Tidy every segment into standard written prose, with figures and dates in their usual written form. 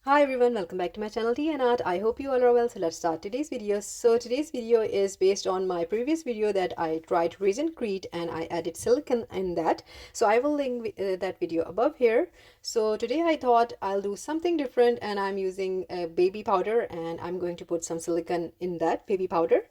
Hi everyone, welcome back to my channel Tea&Art. I hope you all are well. So let's start today's video. So today's video is based on my previous video that I tried resin-crete and I added silicone in that. So I will link that video above here. So today I thought I'll do something different and I'm using baby powder and I'm going to put some silicone in that baby powder.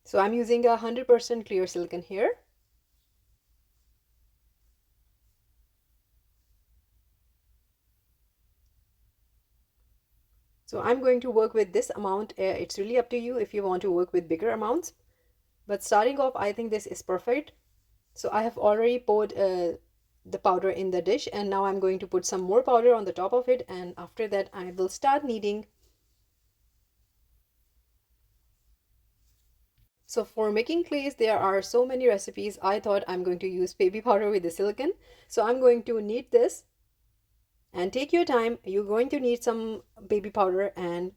So I'm using 100% clear silicone here. So I'm going to work with this amount. It's really up to you if you want to work with bigger amounts. But starting off, I think this is perfect. So I have already poured the powder in the dish and now I'm going to put some more powder on the top of it, and after that I will start kneading. So for making clays, there are so many recipes. I thought I'm going to use baby powder with the silicone. So I'm going to knead this and take your time. You're going to need some baby powder and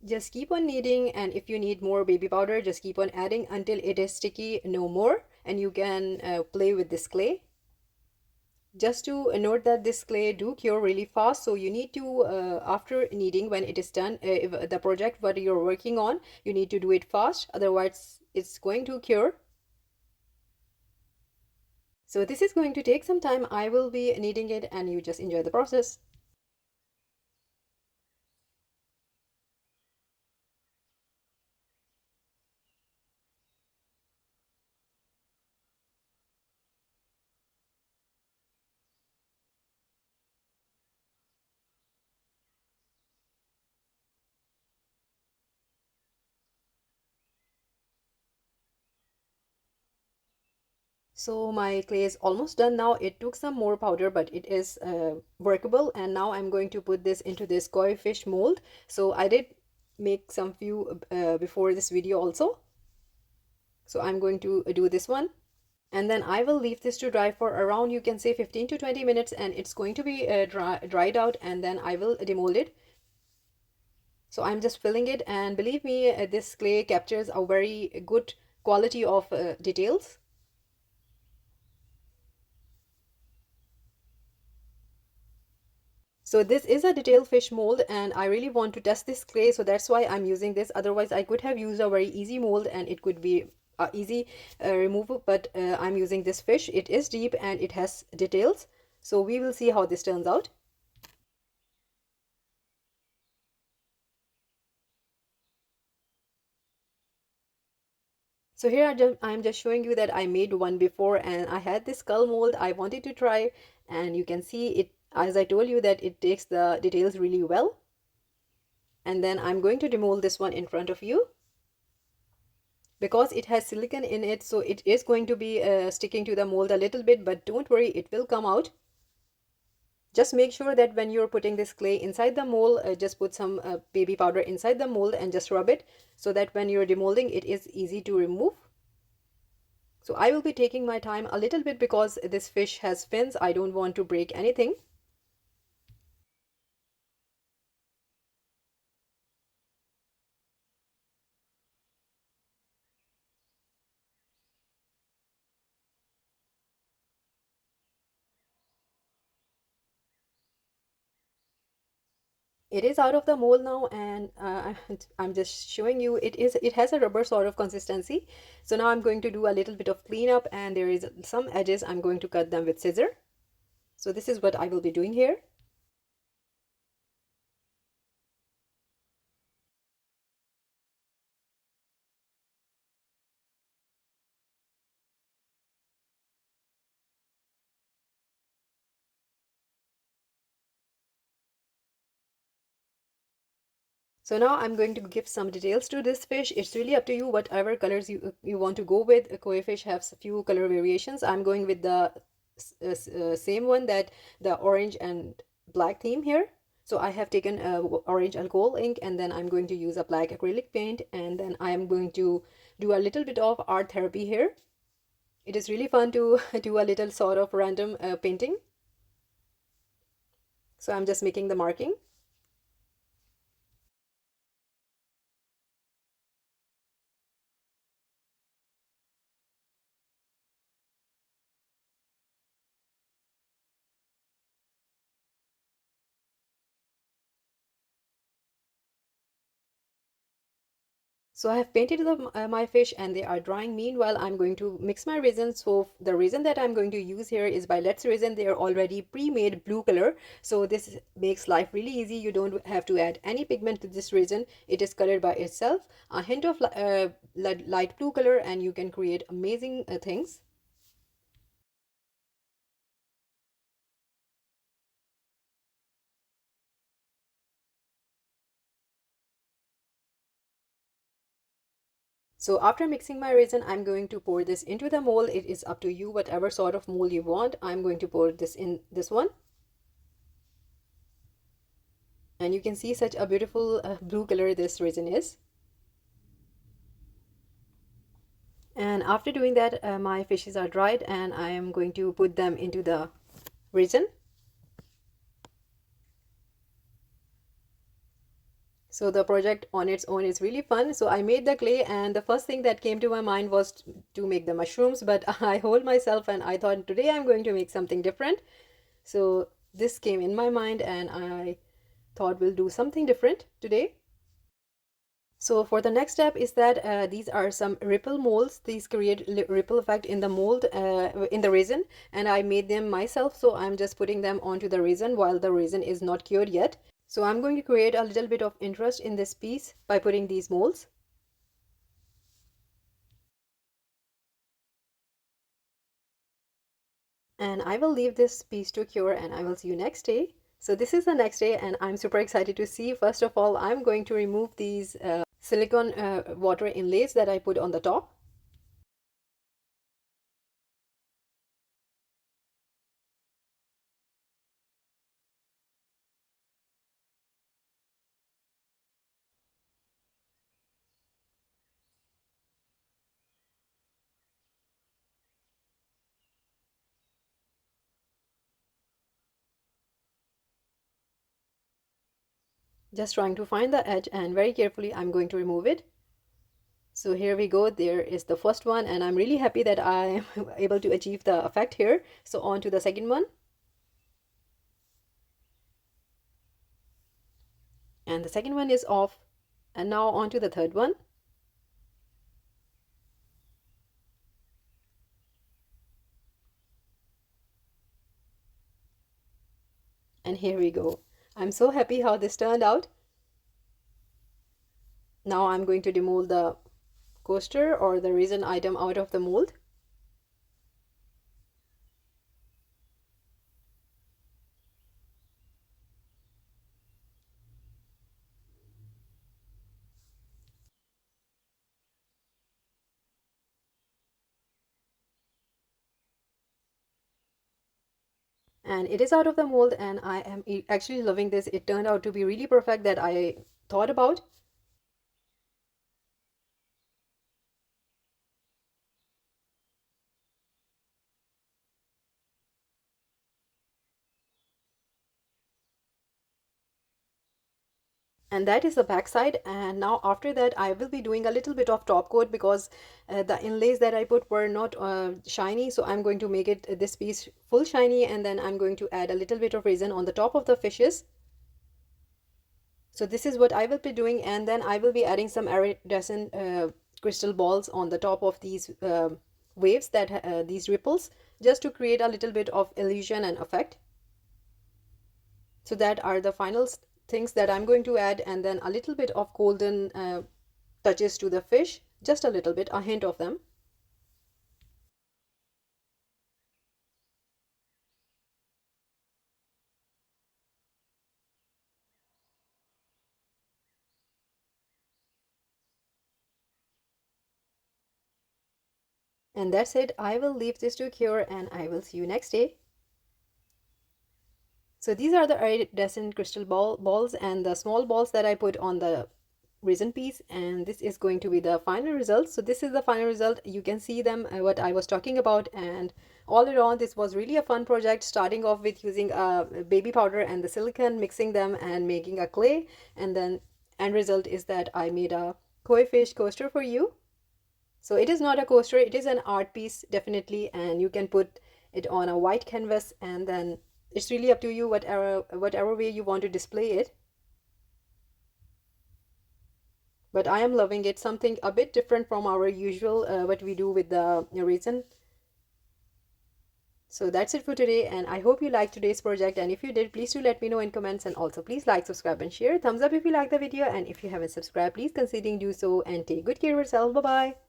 just keep on kneading, and if you need more baby powder, just keep on adding until it is sticky no more, and you can play with this clay. Just to note that this clay do cure really fast, so you need to after kneading, when it is done, if the project what you're working on, you need to do it fast, otherwise it's going to cure. So this is going to take some time. I will be kneading it and you just enjoy the process. So my clay is almost done now. It took some more powder, but it is workable. And now I'm going to put this into this koi fish mold. So I did make some few before this video also. So I'm going to do this one. And then I will leave this to dry for around, you can say, 15 to 20 minutes, and it's going to be dried out, and then I will demold it. So I'm just filling it, and believe me, this clay captures a very good quality of details. So this is a detailed fish mold and I really want to test this clay, so that's why I'm using this. Otherwise I could have used a very easy mold and it could be easy removal, but I'm using this fish. It is deep and it has details, so we will see how this turns out. So here I'm just showing you that I made one before and I had this skull mold I wanted to try, and you can see it, as I told you, that it takes the details really well. And then I'm going to demold this one in front of you. Because it has silicone in it, so it is going to be sticking to the mold a little bit, but don't worry, it will come out. Just make sure that when you're putting this clay inside the mold, just put some baby powder inside the mold and just rub it, so that when you're demolding it is easy to remove. So I will be taking my time a little bit because this fish has fins. I don't want to break anything. It is out of the mold now, and I'm just showing you it has a rubber sort of consistency. So now I'm going to do a little bit of cleanup, and there is some edges. I'm going to cut them with scissor. So this is what I will be doing here. So now I'm going to give some details to this fish. It's really up to you, whatever colors you want to go with. A koi fish has a few color variations. I'm going with the same one, that the orange and black theme here. So I have taken orange alcohol ink, and then I'm going to use a black acrylic paint, and then I'm going to do a little bit of art therapy here. It is really fun to do a little sort of random painting. So I'm just making the marking. So I have painted my fish and they are drying. Meanwhile, I'm going to mix my resin. So the resin that I'm going to use here is by Let's Resin. They are already pre-made blue color. So this makes life really easy. You don't have to add any pigment to this resin. It is colored by itself. A hint of light blue color and you can create amazing things. So after mixing my resin, I'm going to pour this into the mold. It is up to you, whatever sort of mold you want. I'm going to pour this in this one. And you can see such a beautiful blue color this resin is. And after doing that, my fishes are dried and I am going to put them into the resin. So the project on its own is really fun. So I made the clay and the first thing that came to my mind was to make the mushrooms, but I hold myself and I thought today I'm going to make something different. So this came in my mind and I thought we'll do something different today. So for the next step is that these are some ripple molds. These create ripple effect in the mold, in the resin, and I made them myself. So I'm just putting them onto the resin while the resin is not cured yet. So I'm going to create a little bit of interest in this piece by putting these molds. And I will leave this piece to cure and I will see you next day. So this is the next day and I'm super excited to see. First of all, I'm going to remove these silicone water inlays that I put on the top. Just trying to find the edge and very carefully I'm going to remove it. So here we go, there is the first one and I'm really happy that I am able to achieve the effect here. So on to the second one. And the second one is off. And now on to the third one. And here we go. I'm so happy how this turned out. Now I'm going to demold the coaster or the resin item out of the mold. And it is out of the mold and I am actually loving this. It turned out to be really perfect that I thought about. And that is the back side. And now after that I will be doing a little bit of top coat because the inlays that I put were not shiny, so I'm going to make it this piece full shiny and then I'm going to add a little bit of resin on the top of the fishes. So this is what I will be doing and then I will be adding some iridescent crystal balls on the top of these waves, that these ripples, just to create a little bit of illusion and effect. So that are the final things that I'm going to add, and then a little bit of golden touches to the fish, just a little bit, a hint of them. And that's it. I will leave this to cure and I will see you next day. So these are the iridescent crystal balls and the small balls that I put on the resin piece, and this is going to be the final result. So this is the final result. You can see them, what I was talking about, and all around this was really a fun project, starting off with using baby powder and the silicone, mixing them and making a clay, and then end result is that I made a koi fish coaster for you. So it is not a coaster, it is an art piece definitely, and you can put it on a white canvas and then it's really up to you whatever way you want to display it. but I am loving it. Something a bit different from our usual what we do with the resin. So that's it for today, and I hope you liked today's project, and if you did, please do let me know in comments, and also please like, subscribe and share. Thumbs up if you like the video, and if you haven't subscribed, please consider do so, and take good care of yourself. Bye bye.